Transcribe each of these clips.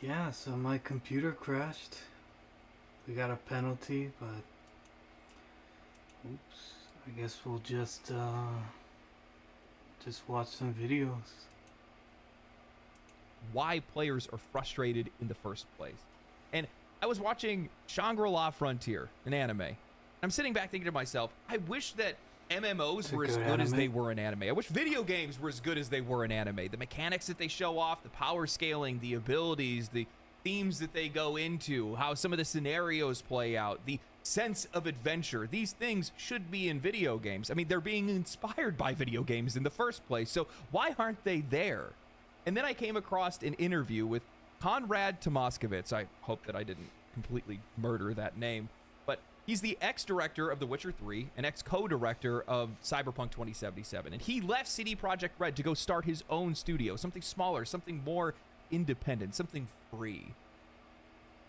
Yeah, so my computer crashed. We got a penalty, but oops. I guess we'll just watch some videos. Why players are frustrated in the first place. And I was watching Shangri-La Frontier, an anime. I'm sitting back thinking to myself, I wish that MMOs were as good as they were in anime. I wish video games were as good as they were in anime. The mechanics that they show off, the power scaling, the abilities, the themes that they go into, how some of the scenarios play out, the sense of adventure. These things should be in video games. I mean, they're being inspired by video games in the first place, so why aren't they there? And then I came across an interview with Konrad Tomaskovitz. I hope that I didn't completely murder that name, but he's the ex-director of The Witcher 3 and ex-co-director of Cyberpunk 2077. And he left CD Projekt Red to go start his own studio, something smaller, something more independent, something free.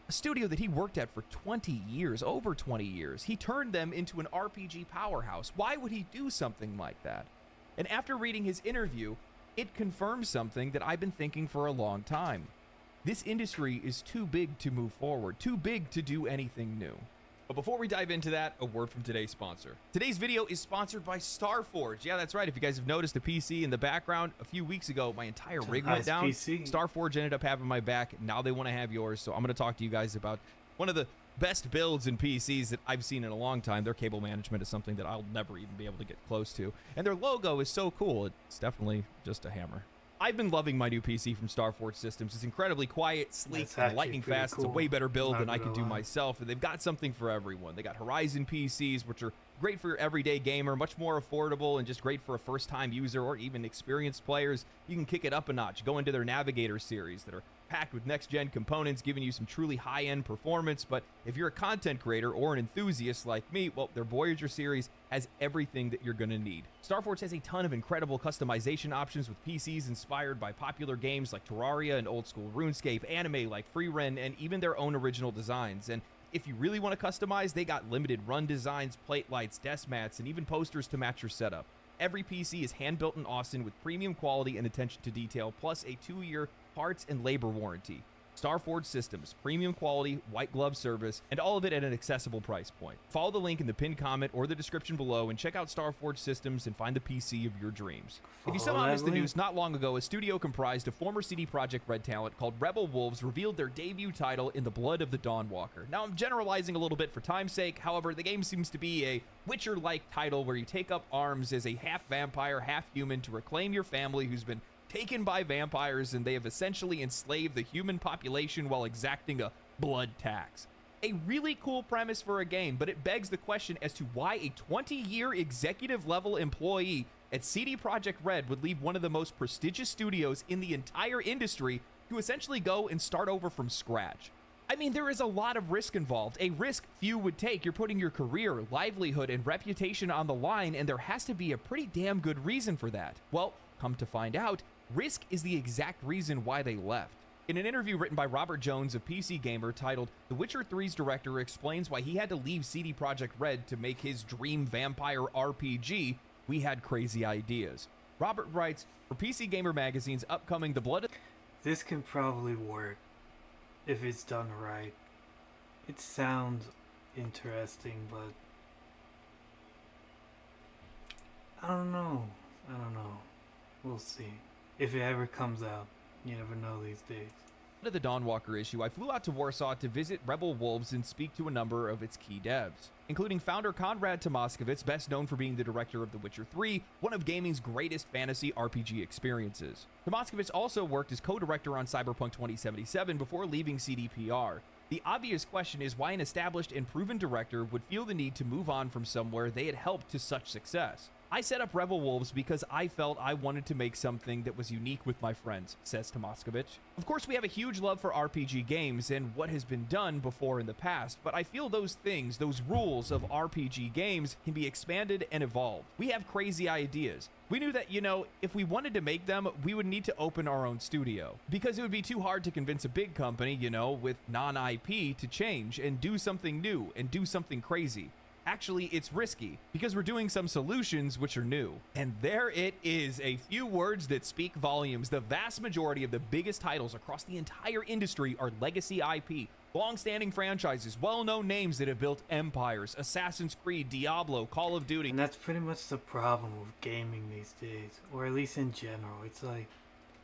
A studio that he worked at for 20 years, over 20 years. He turned them into an RPG powerhouse. Why would he do something like that? And after reading his interview, it confirms something that I've been thinking for a long time. This industry is too big to move forward, too big to do anything new. But before we dive into that, a word from today's sponsor. Today's video is sponsored by StarForge. Yeah, that's right. If you guys have noticed the PC in the background, a few weeks ago, my entire rig went down. PC. StarForge ended up having my back. Now they want to have yours. So I'm going to talk to you guys about one of the best builds in PCs that I've seen in a long time. Their cable management is something that I'll never even be able to get close to. And their logo is so cool. It's definitely just a hammer. I've been loving my new PC from StarForge Systems. It's incredibly quiet, sleek, and lightning fast. Cool. It's a way better build than I could do myself. And they've got something for everyone. They got Horizon PCs, which are great for your everyday gamer, much more affordable, and just great for a first-time user or even experienced players. You can kick it up a notch. Go into their Navigator series that are packed with next-gen components, giving you some truly high-end performance. But if you're a content creator or an enthusiast like me, well, their Voyager series has everything that you're going to need. StarForge has a ton of incredible customization options with PCs inspired by popular games like Terraria and old-school RuneScape, anime like FreeRen, and even their own original designs. And if you really want to customize, they got limited run designs, plate lights, desk mats, and even posters to match your setup. Every PC is hand-built in Austin with premium quality and attention to detail, plus a 2-year parts and labor warranty. StarForge Systems, premium quality, white glove service, and all of it at an accessible price point. Follow the link in the pinned comment or the description below and check out StarForge Systems and find the PC of your dreams. If you somehow missed the news, not long ago, a studio comprised of former CD Projekt Red talent called Rebel Wolves revealed their debut title in the Blood of the Dawnwalker. Now, I'm generalizing a little bit for time's sake. However, the game seems to be a Witcher-like title where you take up arms as a half-vampire, half-human to reclaim your family who's been taken by vampires, and they have essentially enslaved the human population while exacting a blood tax. A really cool premise for a game, but it begs the question as to why a 20-year executive-level employee at CD Projekt Red would leave one of the most prestigious studios in the entire industry to essentially go and start over from scratch. I mean, there is a lot of risk involved, a risk few would take. You're putting your career, livelihood, and reputation on the line, and there has to be a pretty damn good reason for that. Well, come to find out, risk is the exact reason why they left. In an interview written by Robert Jones of PC Gamer titled The Witcher 3's director explains why he had to leave CD Projekt Red to make his dream vampire RPG, we had crazy ideas. Robert writes, for PC Gamer magazine's upcoming The Blood... This can probably work if it's done right. It sounds interesting, but I don't know. We'll see. If it ever comes out, you never know these days. To the Dawnwalker issue, I flew out to Warsaw to visit Rebel Wolves and speak to a number of its key devs, including founder Konrad Tomaskovitz, best known for being the director of The Witcher 3, one of gaming's greatest fantasy RPG experiences. Tomaskovitz also worked as co-director on Cyberpunk 2077 before leaving CDPR. The obvious question is why an established and proven director would feel the need to move on from somewhere they had helped to such success. I set up Rebel Wolves because I felt I wanted to make something that was unique with my friends, says Tomaskovitz. Of course, we have a huge love for RPG games and what has been done before in the past, but I feel those things, those rules of RPG games can be expanded and evolved. We have crazy ideas. We knew that, if we wanted to make them, we would need to open our own studio, because it would be too hard to convince a big company, with non-IP to change and do something new and do something crazy. Actually, it's risky because we're doing some solutions which are new. And there it is, a few words that speak volumes. The vast majority of the biggest titles across the entire industry are legacy IP, long-standing franchises, well-known names that have built empires: Assassin's Creed, Diablo, Call of Duty. And that's pretty much the problem with gaming these days, or at least in general. It's like,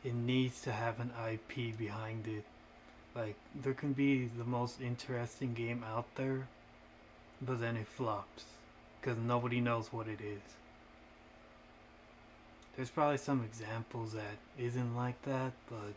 it needs to have an IP behind it. Like, there can be the most interesting game out there, but then it flops because nobody knows what it is. There's probably some examples that isn't like that, but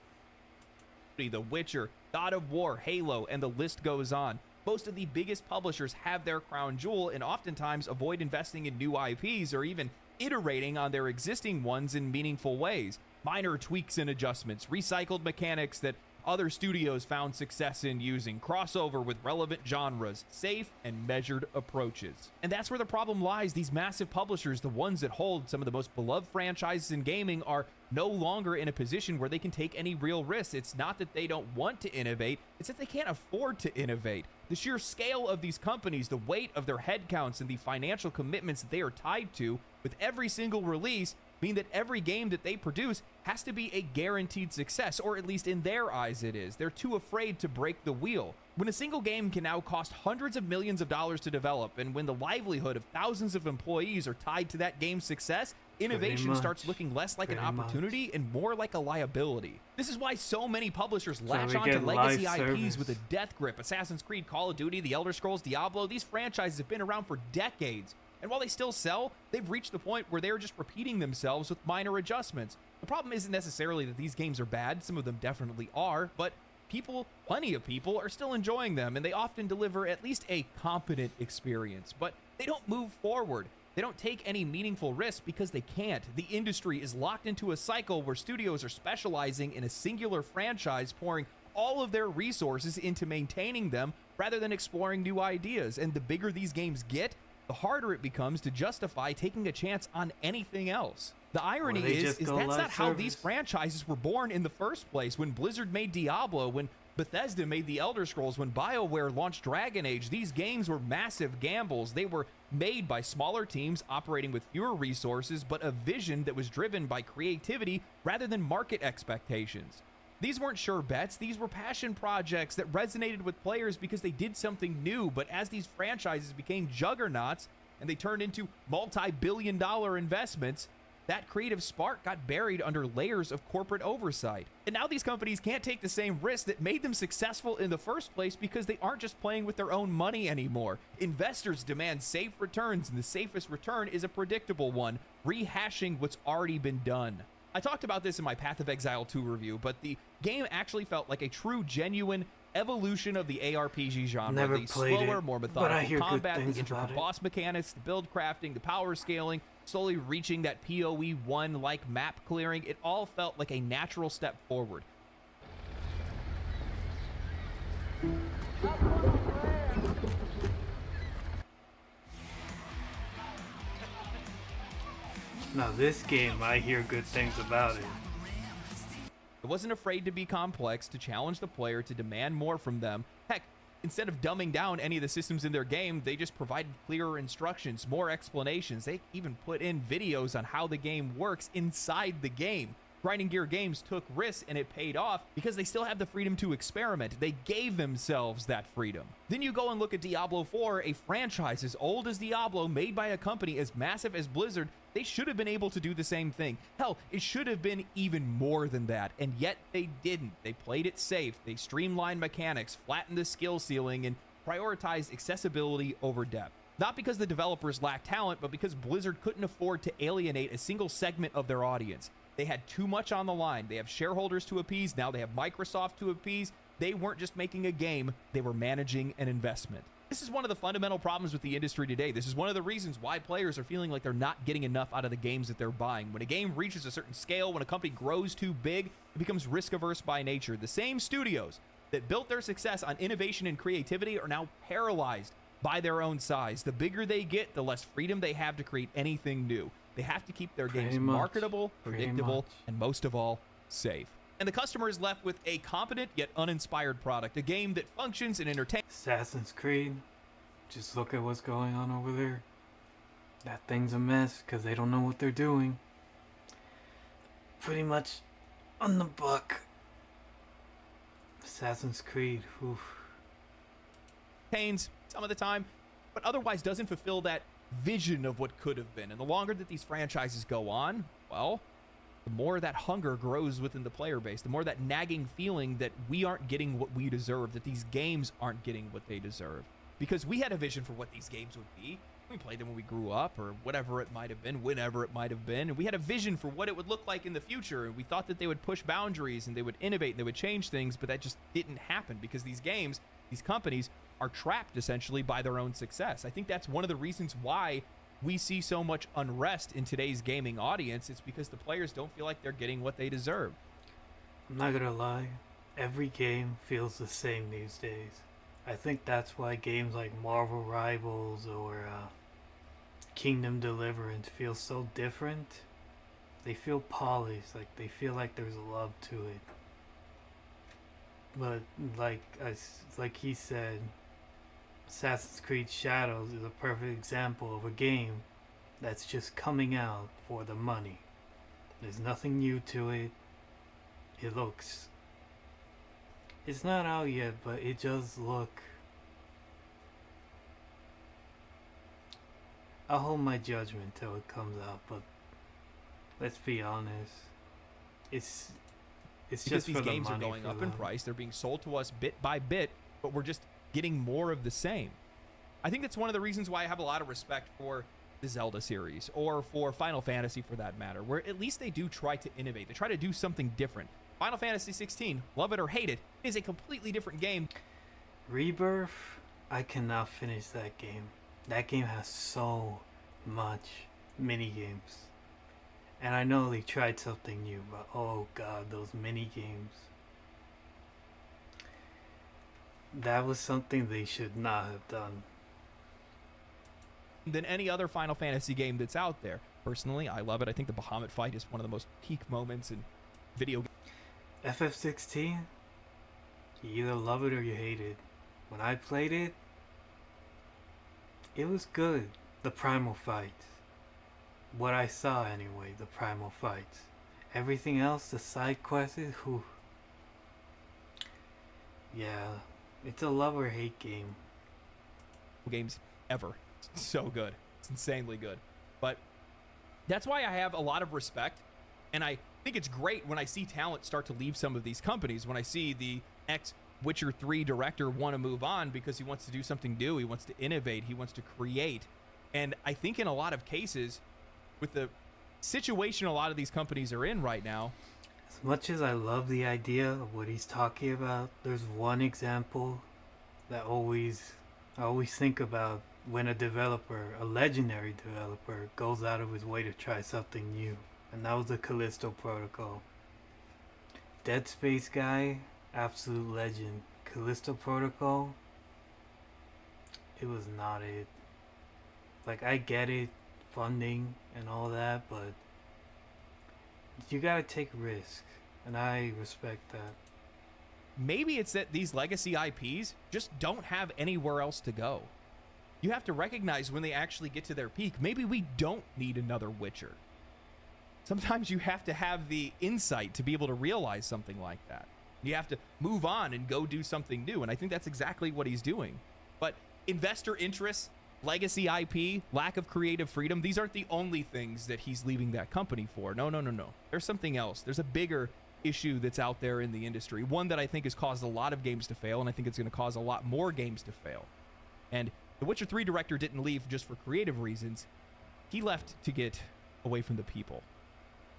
The Witcher, God of War, Halo, and the list goes on. Most of the biggest publishers have their crown jewel and oftentimes avoid investing in new IPs or even iterating on their existing ones in meaningful ways. Minor tweaks and adjustments, recycled mechanics that other studios found success in using, crossover with relevant genres, safe and measured approaches. And that's where the problem lies. These massive publishers, the ones that hold some of the most beloved franchises in gaming, are no longer in a position where they can take any real risks. It's not that they don't want to innovate, it's that they can't afford to innovate. The sheer scale of these companies, the weight of their headcounts, and the financial commitments that they are tied to with every single release mean that every game that they produce has to be a guaranteed success, or at least in their eyes it is. They're too afraid to break the wheel. When a single game can now cost hundreds of millions of dollars to develop, and when the livelihood of thousands of employees are tied to that game's success, innovation starts looking less like an opportunity and more like a liability. This is why so many publishers latch on to legacy IPs with a death grip. Assassin's Creed, Call of Duty, The Elder Scrolls, Diablo, these franchises have been around for decades. And while they still sell, they've reached the point where they're just repeating themselves with minor adjustments. The problem isn't necessarily that these games are bad, some of them definitely are, but plenty of people are still enjoying them, and they often deliver at least a competent experience. But they don't move forward. They don't take any meaningful risks because they can't. The industry is locked into a cycle where studios are specializing in a singular franchise, pouring all of their resources into maintaining them rather than exploring new ideas. And the bigger these games get, the harder it becomes to justify taking a chance on anything else. The irony is that's not how these franchises were born in the first place. When Blizzard made Diablo, when Bethesda made The Elder Scrolls, when BioWare launched Dragon Age, these games were massive gambles. They were made by smaller teams operating with fewer resources, but a vision that was driven by creativity rather than market expectations. These weren't sure bets, these were passion projects that resonated with players because they did something new. But as these franchises became juggernauts and they turned into multi-billion-dollar investments, that creative spark got buried under layers of corporate oversight. And now these companies can't take the same risks that made them successful in the first place because they aren't just playing with their own money anymore. Investors demand safe returns, and the safest return is a predictable one, rehashing what's already been done. I talked about this in my Path of Exile 2 review, but the game actually felt like a true, genuine evolution of the ARPG genre. Never the played slower, it, more but I methodical hear good combat, the things intricate about it. boss mechanics, the build crafting, the power scaling, slowly reaching that PoE 1-like map clearing. It all felt like a natural step forward. now this game, I hear good things about it. It wasn't afraid to be complex, to challenge the player, to demand more from them. Heck, instead of dumbing down any of the systems in their game, they just provided clearer instructions, more explanations. They even put in videos on how the game works inside the game. Grinding Gear Games took risks, and it paid off because they still have the freedom to experiment. They gave themselves that freedom. Then you go and look at Diablo 4, a franchise as old as Diablo, made by a company as massive as Blizzard. They should have been able to do the same thing. Hell, it should have been even more than that, and yet they didn't. They played it safe. They streamlined mechanics, flattened the skill ceiling, and prioritized accessibility over depth. Not because the developers lacked talent, but because Blizzard couldn't afford to alienate a single segment of their audience. They had too much on the line. They have shareholders to appease. Now they have Microsoft to appease. They weren't just making a game, they were managing an investment. This is one of the fundamental problems with the industry today. This is one of the reasons why players are feeling like they're not getting enough out of the games that they're buying. When a game reaches a certain scale, when a company grows too big, it becomes risk-averse by nature. The same studios that built their success on innovation and creativity are now paralyzed by their own size. The bigger they get, the less freedom they have to create anything new. They have to keep their games marketable, predictable, and most of all, safe. And the customer is left with a competent yet uninspired product, a game that functions and entertains. Assassin's Creed, Just look at what's going on over there. That thing's a mess because they don't know what they're doing. Pretty much on the buck. Assassin's Creed, oof. Pains some of the time, but otherwise doesn't fulfill that vision of what could have been. And the longer that these franchises go on, well, the more that hunger grows within the player base, the more that nagging feeling that we aren't getting what we deserve, that these games aren't getting what they deserve. Because we had a vision for what these games would be. We played them when we grew up, or whatever it might have been, whenever it might have been. And we had a vision for what it would look like in the future. And we thought that they would push boundaries and they would innovate and they would change things, but that just didn't happen because these games, these companies are trapped essentially by their own success. I think that's one of the reasons why we see so much unrest in today's gaming audience. It's because the players don't feel like they're getting what they deserve. I'm not gonna lie, every game feels the same these days. I think that's why games like Marvel Rivals or Kingdom Deliverance feel so different. They feel polished, like they feel like there's love to it. But like he said, Assassin's Creed Shadows is a perfect example of a game that's just coming out for the money. There's nothing new to it. It's not out yet, but it does look... I'll hold my judgment till it comes out, but let's be honest. It's because just these for the games are money going for up in them. price. They're being sold to us bit by bit, but we're just getting more of the same. I think that's one of the reasons why I have a lot of respect for the Zelda series, or for Final Fantasy for that matter, where at least they do try to innovate. They try to do something different. Final Fantasy 16, love it or hate it, is a completely different game. Rebirth, I cannot finish that game. That game has so much mini games. And I know they tried something new, but oh god, those mini games. That was something they should not have done. Than any other Final Fantasy game that's out there. Personally, I love it. I think the Bahamut fight is one of the most peak moments in video games. FF16, you either love it or you hate it. When I played it, it was good. The primal fight. What I saw anyway, the primal fight. Everything else, the side quests, whew. Yeah, it's a love or hate game. Games ever. It's so good. It's insanely good. But that's why I have a lot of respect, and I think it's great when I see talent start to leave some of these companies, when I see the ex-Witcher 3 director want to move on because he wants to do something new, he wants to innovate, he wants to create. And I think in a lot of cases, with the situation a lot of these companies are in right now, as much as I love the idea of what he's talking about, there's one example that I always think about when a developer, a legendary developer, goes out of his way to try something new. And that was the Callisto Protocol. Dead Space guy, absolute legend. Callisto Protocol, it was not it. Like, I get it, funding and all that, but you gotta take risks, and I respect that. Maybe it's that these legacy IPs just don't have anywhere else to go. You have to recognize when they actually get to their peak, maybe we don't need another Witcher. Sometimes you have to have the insight to be able to realize something like that. You have to move on and go do something new, and I think that's exactly what he's doing. But investor interests, legacy IP, lack of creative freedom, these aren't the only things that he's leaving that company for. No. There's something else. There's a bigger issue that's out there in the industry, one that I think has caused a lot of games to fail, and I think it's going to cause a lot more games to fail. And the Witcher 3 director didn't leave just for creative reasons. He left to get away from the people.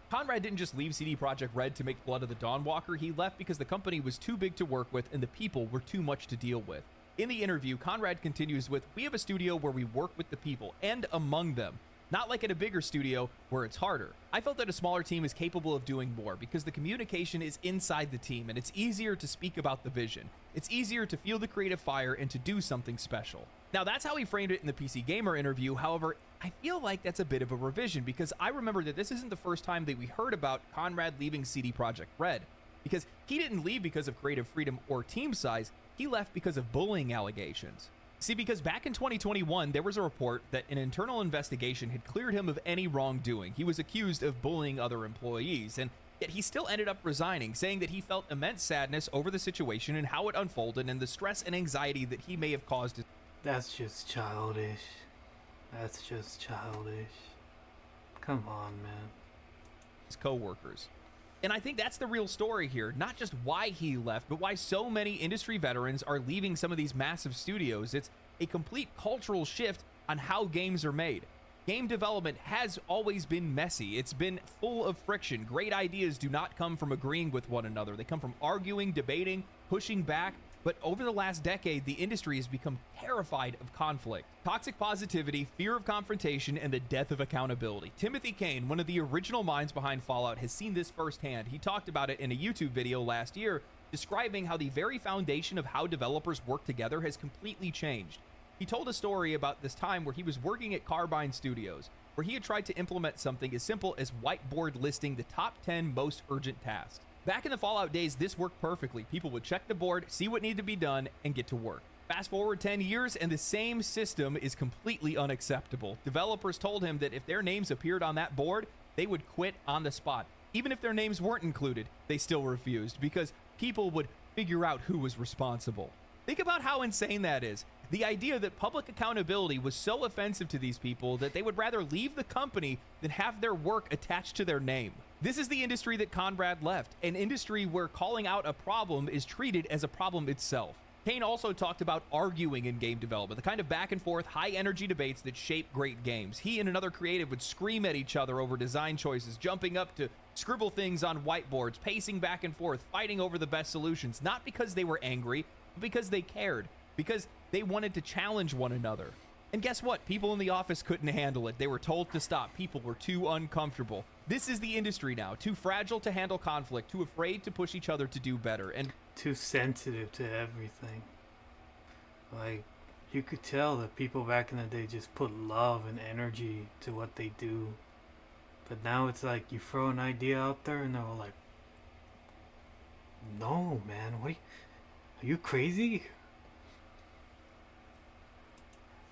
Conrad didn't just leave CD Projekt Red to make Blood of the Dawnwalker. He left because the company was too big to work with and the people were too much to deal with. In the interview, Conrad continues with, "We have a studio where we work with the people and among them. Not like at a bigger studio where it's harder. I felt that a smaller team is capable of doing more because the communication is inside the team and it's easier to speak about the vision. It's easier to feel the creative fire and to do something special." Now, that's how he framed it in the PC Gamer interview. However, I feel like that's a bit of a revision because I remember that this isn't the first time that we heard about Conrad leaving CD Projekt Red, because he didn't leave because of creative freedom or team size. He left because of bullying allegations. See, because back in 2021, there was a report that an internal investigation had cleared him of any wrongdoing. He was accused of bullying other employees, and yet he still ended up resigning, saying that he felt immense sadness over the situation and how it unfolded and the stress and anxiety that he may have caused. That's just childish. That's just childish. Come on, man. His co-workers. And I think that's the real story here, not just why he left, but why so many industry veterans are leaving some of these massive studios. It's a complete cultural shift on how games are made. Game development has always been messy. It's been full of friction. Great ideas do not come from agreeing with one another. They come from arguing, debating, pushing back. But over the last decade, the industry has become terrified of conflict. Toxic positivity, fear of confrontation, and the death of accountability. Timothy Kane, one of the original minds behind Fallout, has seen this firsthand. He talked about it in a YouTube video last year, describing how the very foundation of how developers work together has completely changed. He told a story about this time where he was working at Carbine Studios, where he had tried to implement something as simple as whiteboard listing the top 10 most urgent tasks. Back in the Fallout days, this worked perfectly. People would check the board, see what needed to be done, and get to work. Fast forward 10 years, and the same system is completely unacceptable. Developers told him that if their names appeared on that board, they would quit on the spot. Even if their names weren't included, they still refused because people would figure out who was responsible. Think about how insane that is. The idea that public accountability was so offensive to these people that they would rather leave the company than have their work attached to their name. This is the industry that Conrad left, an industry where calling out a problem is treated as a problem itself. Kane also talked about arguing in game development, the kind of back and forth, high energy debates that shape great games. He and another creative would scream at each other over design choices, jumping up to scribble things on whiteboards, pacing back and forth, fighting over the best solutions, not because they were angry, but because they cared, because they wanted to challenge one another. And guess what? People in the office couldn't handle it. They were told to stop. People were too uncomfortable. This is the industry now. Too fragile to handle conflict. Too afraid to push each other to do better. And too sensitive to everything. Like, you could tell that people back in the day just put love and energy to what they do. But now it's like you throw an idea out there and they're all like, no, man. Are you crazy?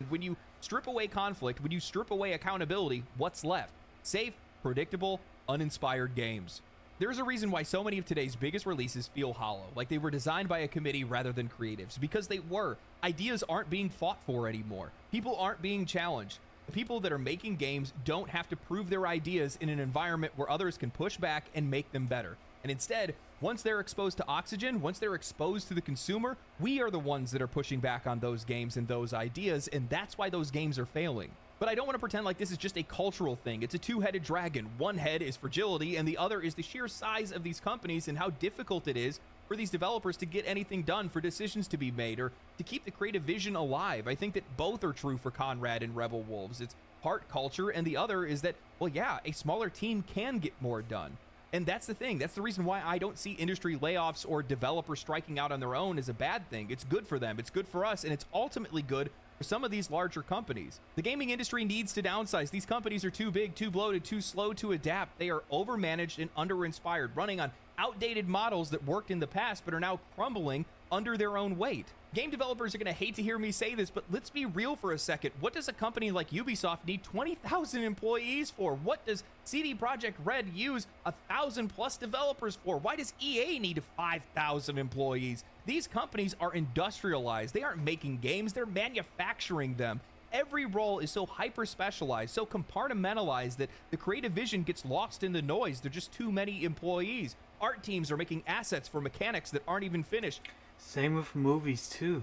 When you strip away conflict, when you strip away accountability, what's left? Safe, predictable, uninspired games. There's a reason why so many of today's biggest releases feel hollow, like they were designed by a committee rather than creatives, because they were. Ideas aren't being fought for anymore. People aren't being challenged. The people that are making games don't have to prove their ideas in an environment where others can push back and make them better. And instead, once they're exposed to Oxygen, once they're exposed to the consumer, we are the ones that are pushing back on those games and those ideas, and that's why those games are failing. But I don't want to pretend like this is just a cultural thing. It's a two-headed dragon. One head is fragility, and the other is the sheer size of these companies and how difficult it is for these developers to get anything done, for decisions to be made, or to keep the creative vision alive. I think that both are true for Conrad and Rebel Wolves. It's part culture, and the other is that, well, yeah, a smaller team can get more done. And that's the thing. That's the reason why I don't see industry layoffs or developers striking out on their own as a bad thing. It's good for them. It's good for us. And it's ultimately good for some of these larger companies. The gaming industry needs to downsize. These companies are too big, too bloated, too slow to adapt. They are overmanaged and under-inspired, running on outdated models that worked in the past but are now crumbling under their own weight. Game developers are going to hate to hear me say this, but let's be real for a second. What does a company like Ubisoft need 20,000 employees for? What does CD Projekt Red use 1,000+ developers for? Why does EA need 5,000 employees? These companies are industrialized. They aren't making games, they're manufacturing them. Every role is so hyper-specialized, so compartmentalized that the creative vision gets lost in the noise. There are just too many employees. Art teams are making assets for mechanics that aren't even finished. Same with movies too.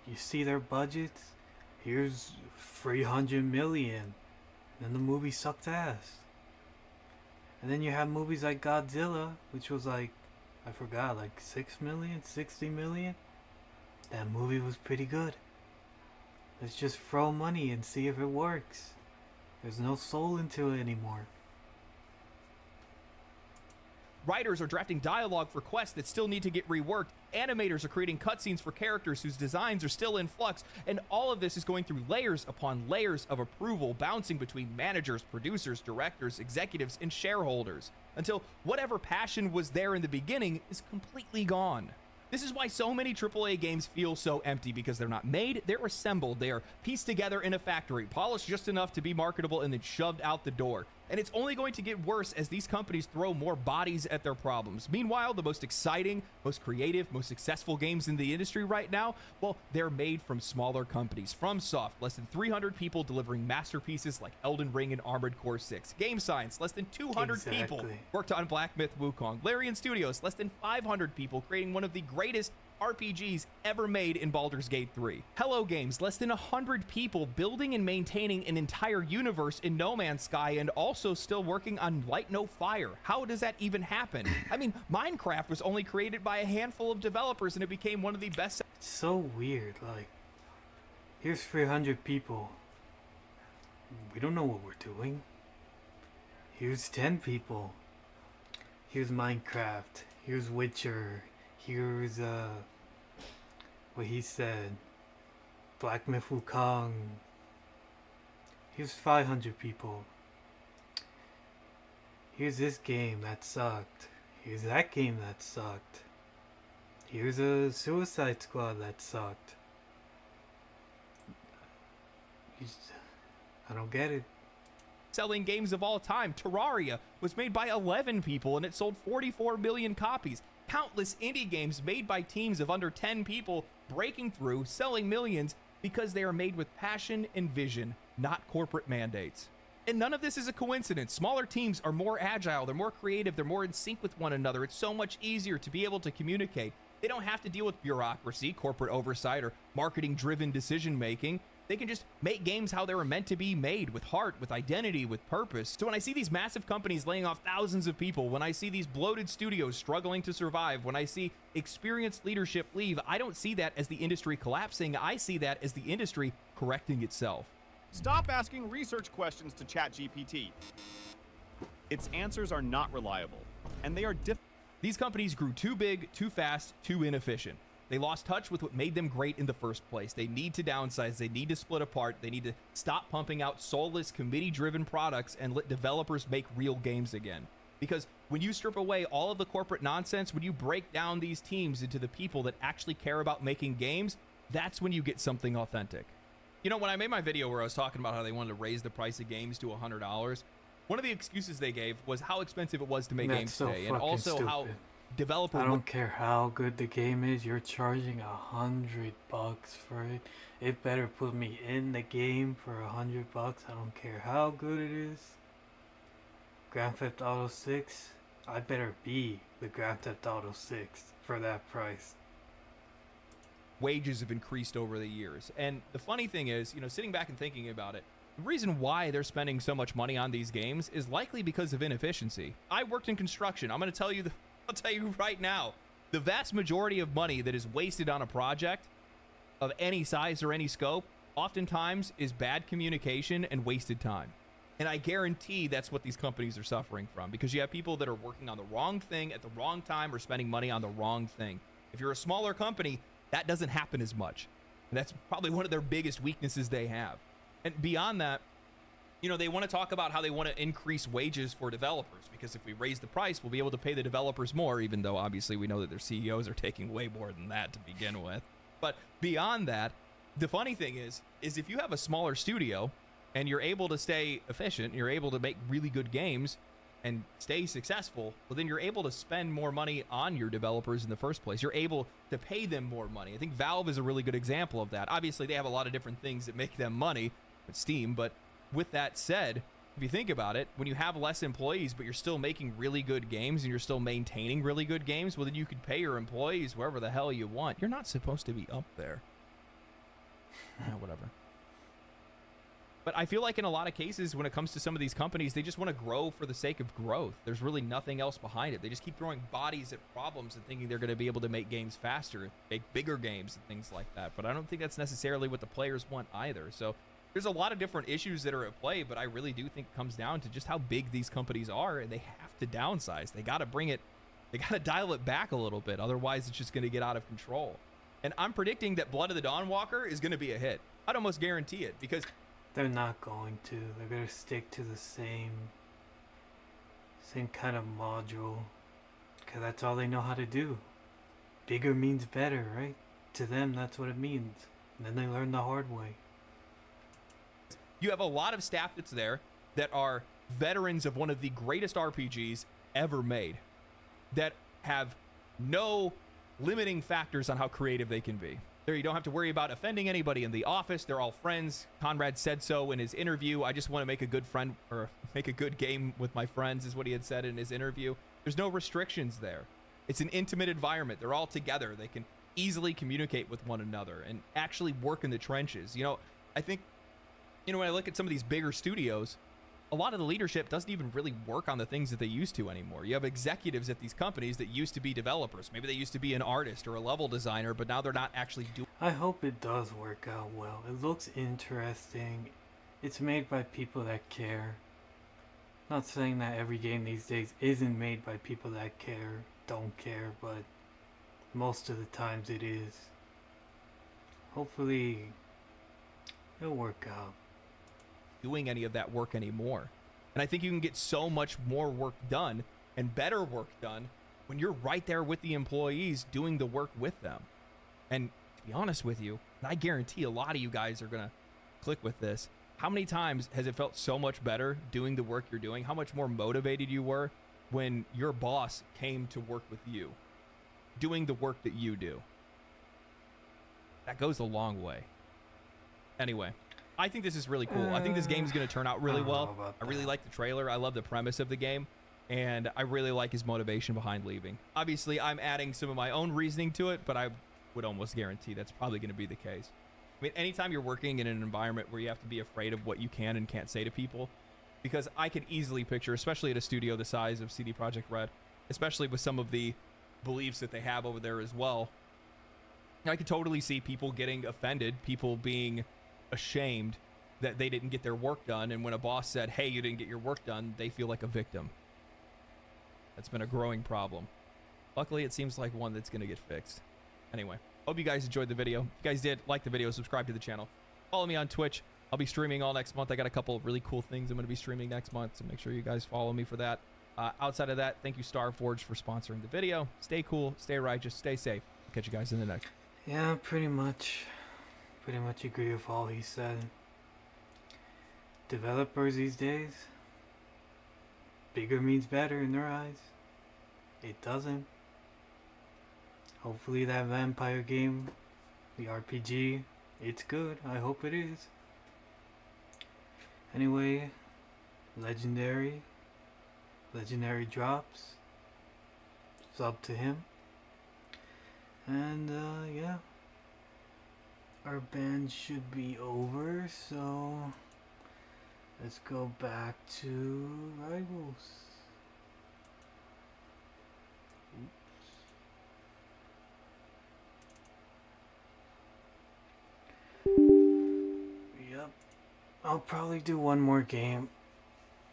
You see their budgets. Here's 300 million, and the movie sucked ass. And then you have movies like Godzilla, which was like, I forgot, like 6 million, 60 million. That movie was pretty good. Let's just throw money and see if it works. There's no soul into it anymore. Writers are drafting dialogue for quests that still need to get reworked. Animators are creating cutscenes for characters whose designs are still in flux. And all of this is going through layers upon layers of approval, bouncing between managers, producers, directors, executives, and shareholders, until whatever passion was there in the beginning is completely gone. This is why so many AAA games feel so empty, because they're not made, they're assembled, they are pieced together in a factory, polished just enough to be marketable, and then shoved out the door. And it's only going to get worse as these companies throw more bodies at their problems. Meanwhile, the most exciting, most creative, most successful games in the industry right now, well, they're made from smaller companies. FromSoft, less than 300 people delivering masterpieces like Elden Ring and Armored Core 6. Game Science, less than 200 people worked on Black Myth Wukong. Larian Studios, less than 500 people creating one of the greatest RPGs ever made in Baldur's Gate 3. Hello Games, less than 100 people building and maintaining an entire universe in No Man's Sky and also still working on Light No Fire. How does that even happen? I mean, Minecraft was only created by a handful of developers and it became one of the best. It's so weird, like, here's 300 people. We don't know what we're doing. Here's 10 people. Here's Minecraft. Here's Witcher. Here's, what he said. Black Myth Wukong. Here's 500 people. Here's this game that sucked. Here's that game that sucked. Here's a Suicide Squad that sucked. I don't get it. Selling games of all time. Terraria was made by 11 people and it sold 44 million copies. Countless indie games made by teams of under 10 people breaking through, selling millions because they are made with passion and vision, not corporate mandates. And none of this is a coincidence. Smaller teams are more agile, they're more creative, they're more in sync with one another. It's so much easier to be able to communicate. They don't have to deal with bureaucracy, corporate oversight, or marketing-driven decision-making. They can just make games how they were meant to be made, with heart, with identity, with purpose. So when I see these massive companies laying off thousands of people, when I see these bloated studios struggling to survive, when I see experienced leadership leave, I don't see that as the industry collapsing. I see that as the industry correcting itself. Stop asking research questions to ChatGPT. Its answers are not reliable, and they are These companies grew too big, too fast, too inefficient. They lost touch with what made them great in the first place. They need to downsize. They need to split apart. They need to stop pumping out soulless, committee-driven products and let developers make real games again. Because when you strip away all of the corporate nonsense, when you break down these teams into the people that actually care about making games, that's when you get something authentic. You know, when I made my video where I was talking about how they wanted to raise the price of games to $100, one of the excuses they gave was how expensive it was to make games today, and also stupid. how developer. I don't care how good the game is, you're charging $100 for it. It better put me in the game for $100. I don't care how good it is. Grand Theft Auto 6, I better be the Grand Theft Auto 6 for that price. Wages have increased over the years, and the funny thing is, you know, sitting back and thinking about it, the reason why they're spending so much money on these games is likely because of inefficiency. I worked in construction. I'm going to tell you I'll tell you right now, the vast majority of money that is wasted on a project of any size or any scope oftentimes is bad communication and wasted time. And I guarantee that's what these companies are suffering from, because you have people that are working on the wrong thing at the wrong time or spending money on the wrong thing. If you're a smaller company, that doesn't happen as much. And that's probably one of their biggest weaknesses they have. And beyond that, you know, they want to talk about how they want to increase wages for developers, because if we raise the price, we'll be able to pay the developers more, even though obviously we know that their CEOs are taking way more than that to begin with. But beyond that, the funny thing is if you have a smaller studio and you're able to stay efficient, you're able to make really good games and stay successful, well, then you're able to spend more money on your developers in the first place. You're able to pay them more money. I think Valve is a really good example of that. Obviously, they have a lot of different things that make them money with Steam, but with that said, if you think about it, when you have less employees, but you're still making really good games and you're still maintaining really good games, well, then you could pay your employees wherever the hell you want. You're not supposed to be up there. Yeah, whatever. But I feel like in a lot of cases, when it comes to some of these companies, they just want to grow for the sake of growth. There's really nothing else behind it. They just keep throwing bodies at problems and thinking they're going to be able to make games faster, make bigger games and things like that. But I don't think that's necessarily what the players want either. So there's a lot of different issues that are at play, but I really do think it comes down to just how big these companies are, and they have to downsize. They got to dial it back a little bit. Otherwise, it's just going to get out of control. And I'm predicting that Blood of the Dawnwalker is going to be a hit. I'd almost guarantee it, because they're not going to. They're going to stick to the same kind of module, because that's all they know how to do. bigger means better, right? To them, that's what it means. And then they learn the hard way. You have a lot of staff that's there that are veterans of one of the greatest RPGs ever made, that have no limiting factors on how creative they can be. There, you don't have to worry about offending anybody in the office. They're all friends. Conrad said so in his interview. I just want to make a good friend, or make a good game with my friends, is what he had said in his interview. There's no restrictions there. It's an intimate environment. They're all together. They can easily communicate with one another and actually work in the trenches. You know, I think, you know, when I look at some of these bigger studios, a lot of the leadership doesn't even really work on the things that they used to anymore. You have executives at these companies that used to be developers. Maybe they used to be an artist or a level designer, but now they're not actually doing. I hope it does work out well. It looks interesting. It's made by people that care. Not saying that every game these days isn't made by people that care, don't care, but most of the times it is. Hopefully it'll work out. Doing any of that work anymore. And I think you can get so much more work done and better work done when you're right there with the employees doing the work with them. And to be honest with you, and I guarantee a lot of you guys are gonna click with this, how many times has it felt so much better doing the work you're doing? How much more motivated you were when your boss came to work with you, doing the work that you do? That goes a long way. Anyway, I think this is really cool. I think this game is going to turn out really well. I really like the trailer. I love the premise of the game, and I really like his motivation behind leaving. Obviously, I'm adding some of my own reasoning to it, but I would almost guarantee that's probably going to be the case. I mean, anytime you're working in an environment where you have to be afraid of what you can and can't say to people, because I could easily picture, especially at a studio the size of CD Projekt Red, especially with some of the beliefs that they have over there as well, I could totally see people getting offended, people being ashamed that they didn't get their work done, and when a boss said, hey, you didn't get your work done, they feel like a victim. That's been a growing problem. Luckily, it seems like one that's going to get fixed. Anyway, hope you guys enjoyed the video. If you guys did, like the video, subscribe to the channel. Follow me on Twitch. I'll be streaming all next month. I got a couple of really cool things I'm going to be streaming next month, so make sure you guys follow me for that. Outside of that, thank you StarForge for sponsoring the video. Stay cool, stay righteous, stay safe. Catch you guys in the next. Yeah, pretty much agree with all he said. Developers these days, bigger means better in their eyes. It doesn't. Hopefully that vampire game, the RPG, it's good. I hope it is. Anyway, legendary drops. Sub to him. And yeah, our band should be over, so let's go back to Rivals. Yep, I'll probably do one more game.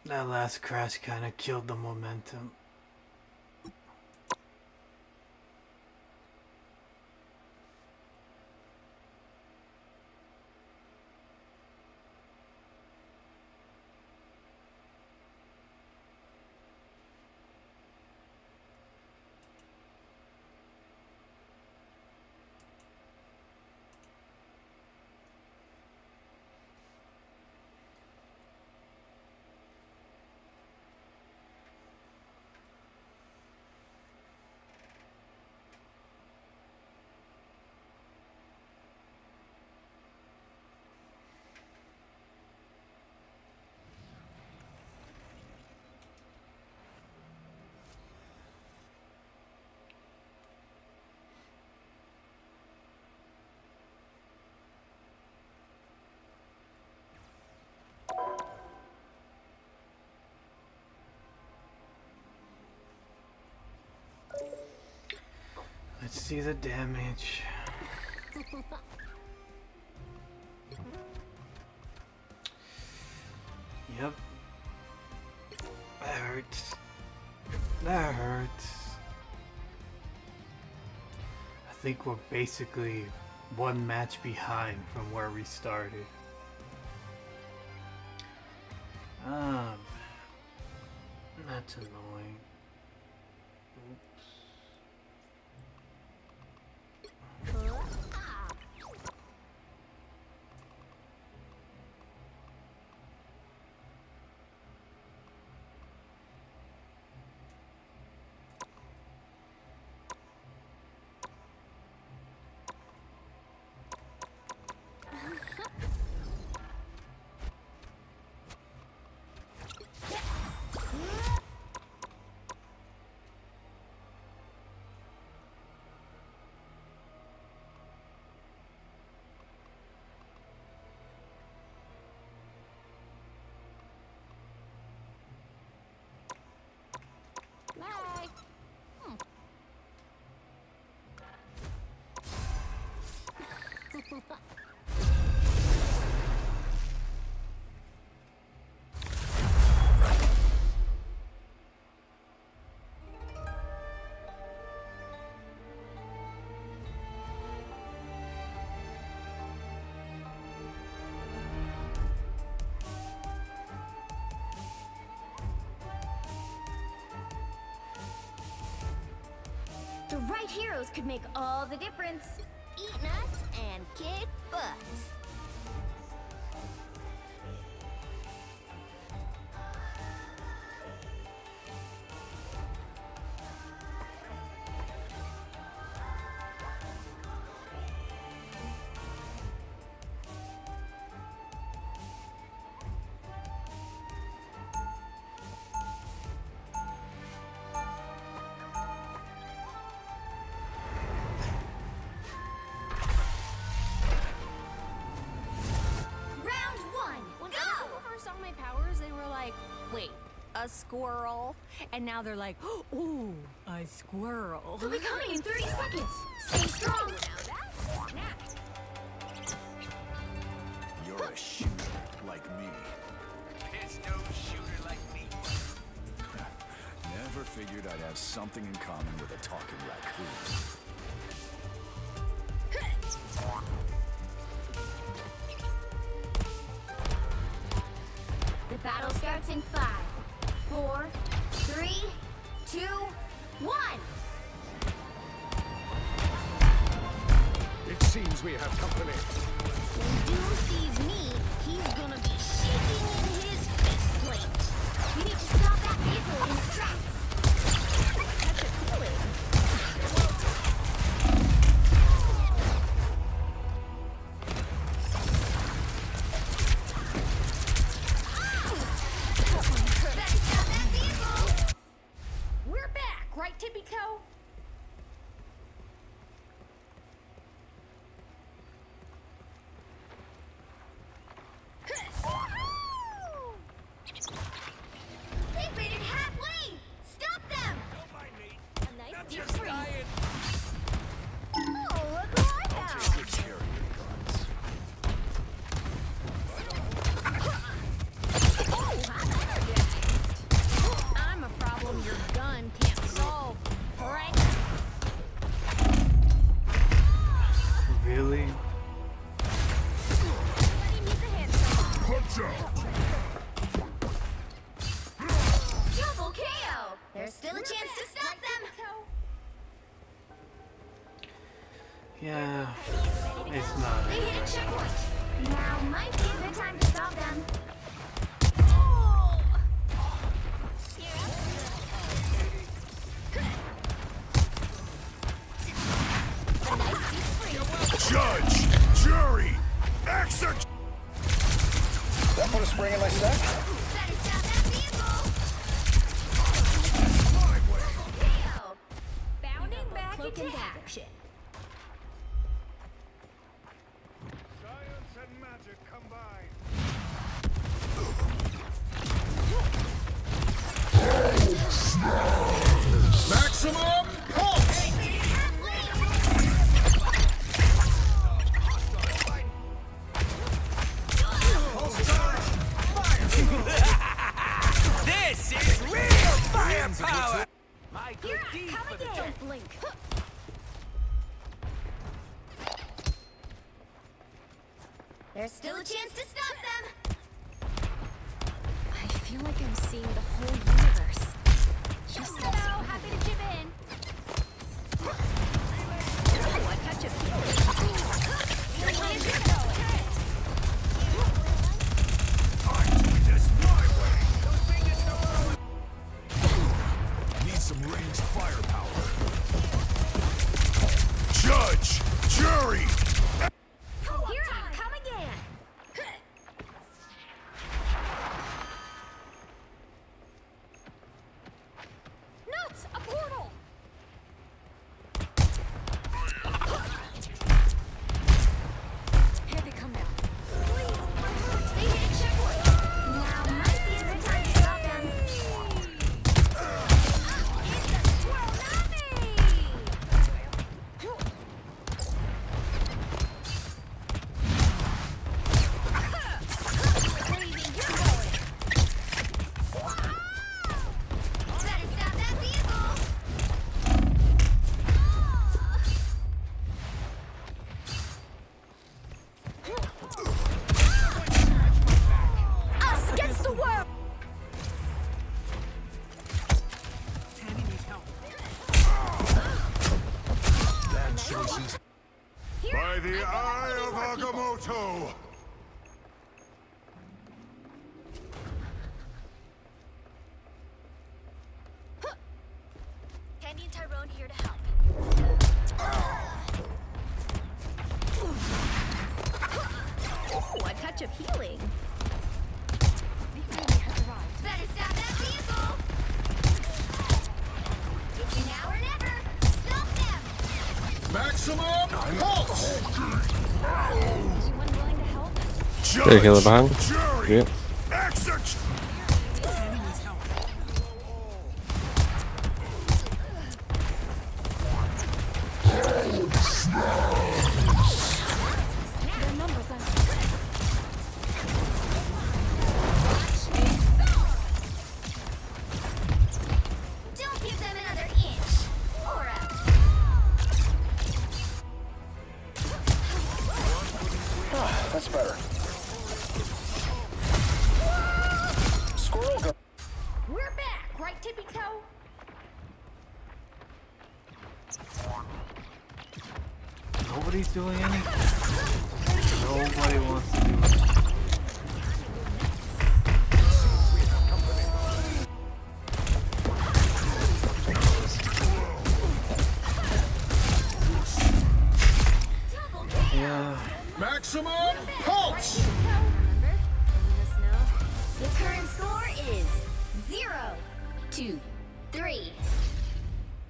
That last crash kind of killed the momentum. Let's see the damage. Yep. That hurts. That hurts. I think we're basically one match behind from where we started. That's annoying. Oops. The right heroes could make all the difference. Eat nuts and kick butts. A squirrel, and now they're like, ooh, a squirrel. They'll be coming in 30 seconds. Stay strong. Now that's a snack. You're a shooter like me. There's no shooter like me. Never figured I'd have something in common with a talking raccoon. The battle starts in 5, 4, 3, 2, 1. It seems we have company. When Doom sees me, he's gonna be shaking in his fist plate. We need to stop that vehicle in its tracks. Catch it feeling. Better stop that vehicle. We're back, right, Tippy Toe? They've made it halfway! Stop them! Don't mind me. A nice I'm deep just freeze. dying. Oh, look who I I'll found! take good care of your guns. Oh, I'm energized. I'm a problem your gun can't solve, Frank. Really? Let him use the hand signal. Punch out! Double KO! There's still a chance to stop them! Yeah, it's not. They hit a checkpoint. Now might be a good time to stop them. A nice deep freeze. Judge! Jury! Execute! That put a spring in my step? Better stop that vehicle! My way! KO! Bounding back Cloak and into dagger. action. Science and magic combined. Maximum pulse! This is real firepower. My good deed for the Don't blink. There's still a chance to stop them! I feel like I'm seeing the whole universe. Just So happy to chip in! oh, a touch of feeling. I do this my way! Need some ranged firepower. Judge! Jury! Here I come again! Nuts! A portal! Here they come now. Please, my heart! They hit a checkpoint! Now might be a good time to stop them. It's a squirrel, not me! By the Eye of Agamotto! Candy and Tyrone here to help. Ooh, a touch of healing. Better stop that vehicle! It's now or never! Stop them! Maximum pulse! Anyone willing to help? There, healer behind. Jury! Yep. Execute! Their numbers are... Don't give them another inch! Or else. That's better. Squirrel girl. We're back, right, Tippy Toe? Nobody's doing anything. Nobody wants to do it. Yeah. Maximum pulse! Remember? Letting us know. The current score is 0-2-3.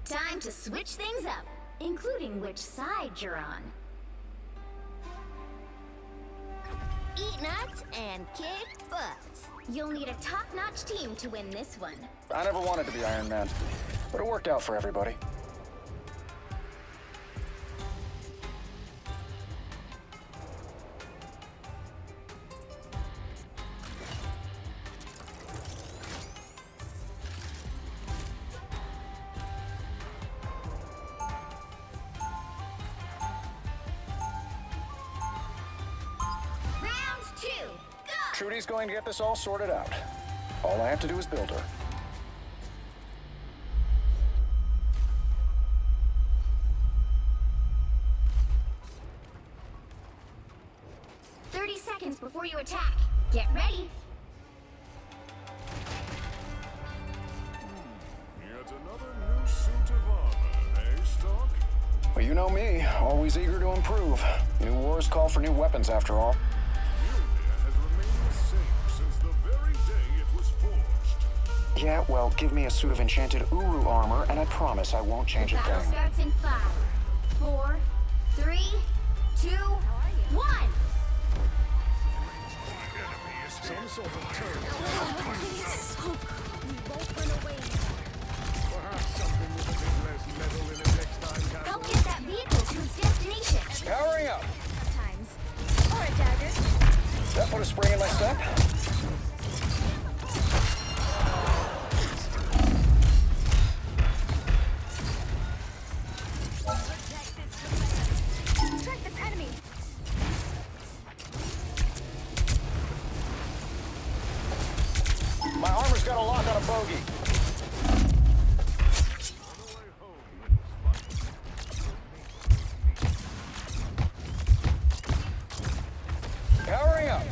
Time to switch things up, including which side you're on. Eat nuts and kick butts. You'll need a top-notch team to win this one. I never wanted to be Iron Man, but it worked out for everybody. Round 2, go! Trudy's going to get this all sorted out. All I have to do is build her. Seconds before you attack. Get ready. Yet another new suit of armor, eh, Stark? Well, you know me, always eager to improve. New wars call for new weapons, after all. Mjolnir has remained the same since the very day it was forged. Yeah, well, give me a suit of enchanted Uru armor, and I promise I won't change a Battle thing. starts in 5, 4, 3, 2, 1. Some sort of turret. We both run away. Perhaps something with a bit less metal in it next time, Castle. Help get that vehicle to its destination. Powering up! Sometimes. Or a dagger. That put a spring in my step. Track this enemy. My armor's got a lock on a bogey. Powering up.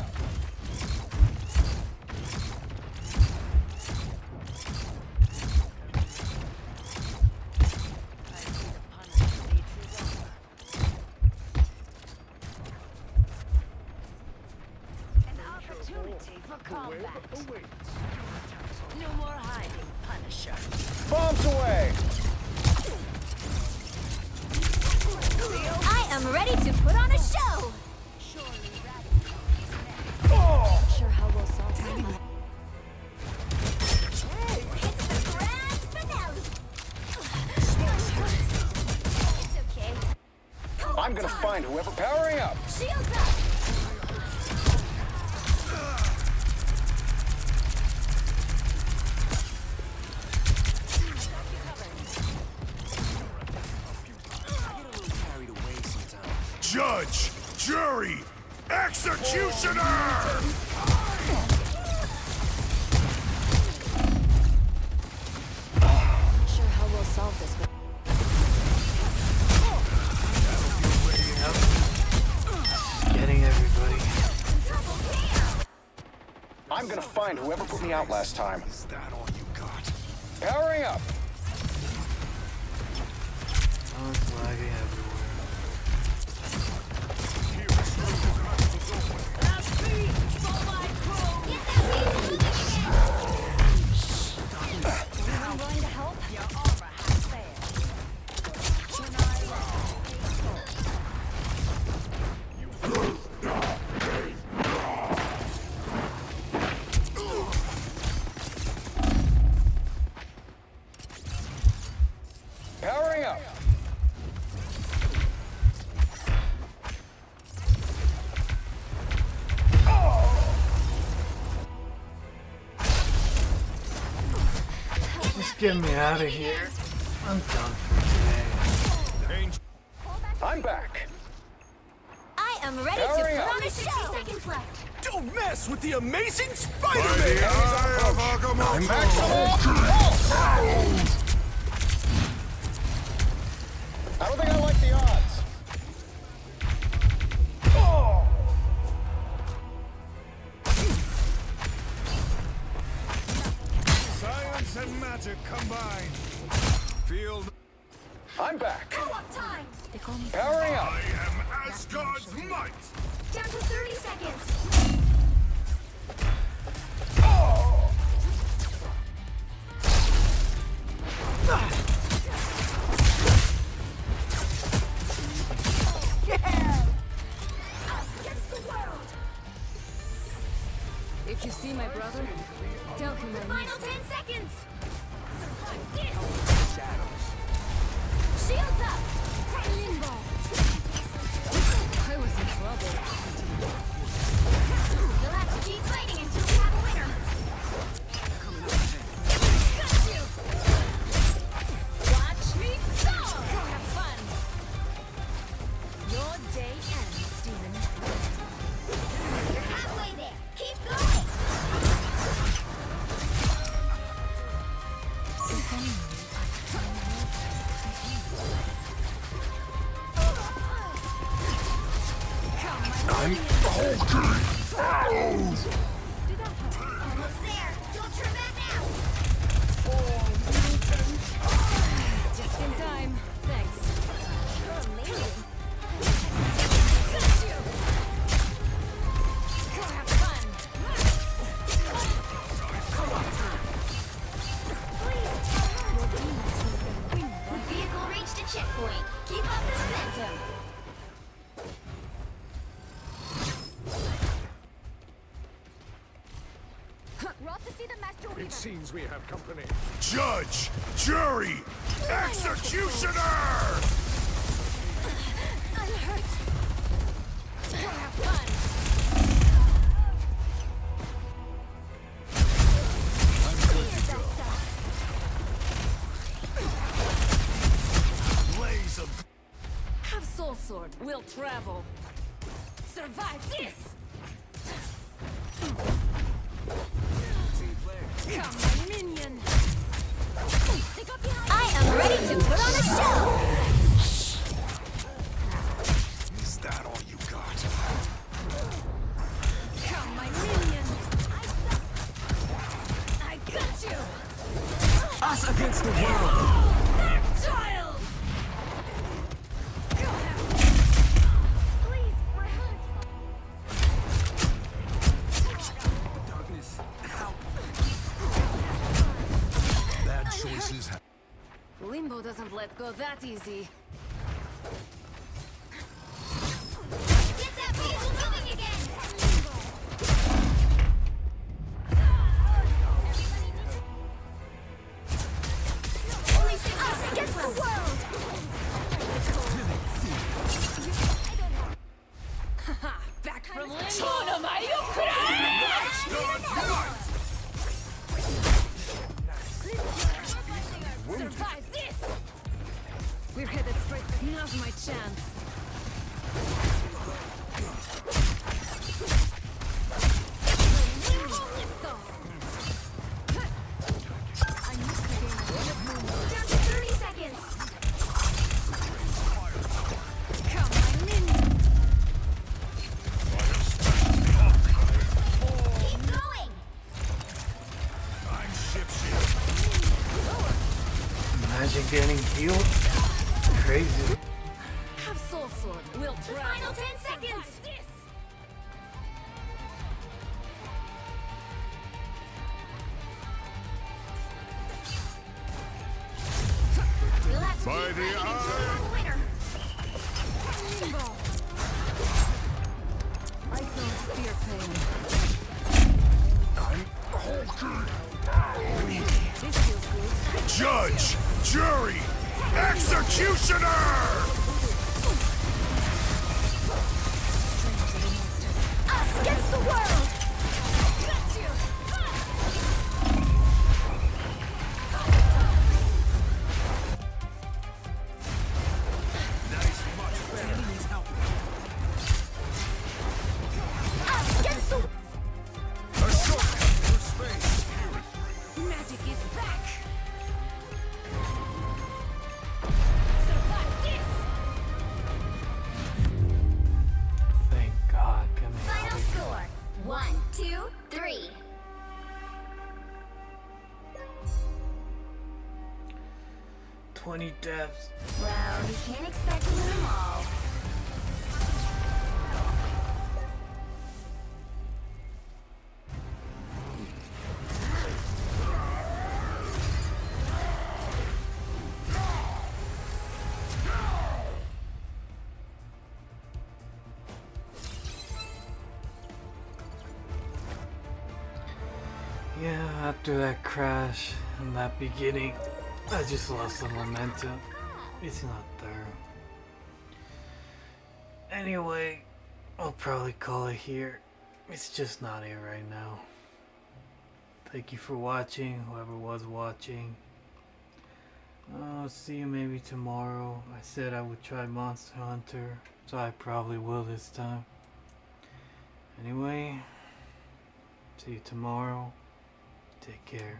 An opportunity for combat. No more hiding, Punisher. Bombs away. I am ready to put on a show. Oh! Not sure how we'll solve that. It's the grand finale. It's okay. I'm gonna find whoever. Powering up. Shields up. Judge, jury, executioner! Not sure how we'll solve this. find whoever put me out last time. Is that all you got? Powering up. Oh, it's lagging everywhere. I'm going to help. Powering up. Just get me out of here. I'm done for today. I'm back. I am ready to Hurry put up. on a 60 seconds left. Don't mess with the amazing By the Spider-Man! eye of Agamotto. I'm back. I don't think I like the odds. Oh. Science and magic combined. Field. I'm back. Co-op time. They call me Powering up. I am Asgard's might. Down to 30 seconds. If you see my brother, tell him I Final miss 10 him. seconds. This. Shields up. Limbo. I was in trouble. You'll have to keep fighting until we have a winner. Got you. Watch me go. Go have fun. Your day ends, Steven. You're halfway there. Keep going. If only I'm Almost there. Don't turn back now. just in time. Thanks. You're amazing. Got you. Go have fun. Please tell Your demons was the wind. The vehicle reached a checkpoint. Keep up the momentum. We're off to see the Master Weaver. It seems we have company. Judge, jury, executioner! I'm hurt. Go have fun. Blaze of Have Soul Sword. We'll travel. Survive this. Come, my minion. I am ready to put on a show. Is that all you got? Come, my minion. I got you. Us against the world! That child. Go have Please, my heart. Darkness, help! Bad choices. Limbo doesn't let go that easy. Get that vehicle moving again. Only 6 us against the world. Haha, back from Limbo. Survive this. We're headed straight. Now's my chance. Down to 30 seconds. Come, my minion. Keep going. getting healed? Crazy. Have Soul Sword. We'll Final 10 seconds! We'll have to By keep the fighting until eye. we're a winner. I don't fear pain. This feels good. Judge, jury, executioner! Us against the world! Got you! Us against the A shortcut through space. Magic is back. survive this! Thank God. Get me out Final of here. score 1, 2, 3. 20 deaths. Well, you can't expect to win them all. Yeah, after that crash and that beginning, I just lost the momentum. It's not there. Anyway, I'll probably call it here. It's just not it right now. Thank you for watching, whoever was watching. I'll see you maybe tomorrow. I said I would try Monster Hunter, so I probably will this time. Anyway, see you tomorrow. Take care.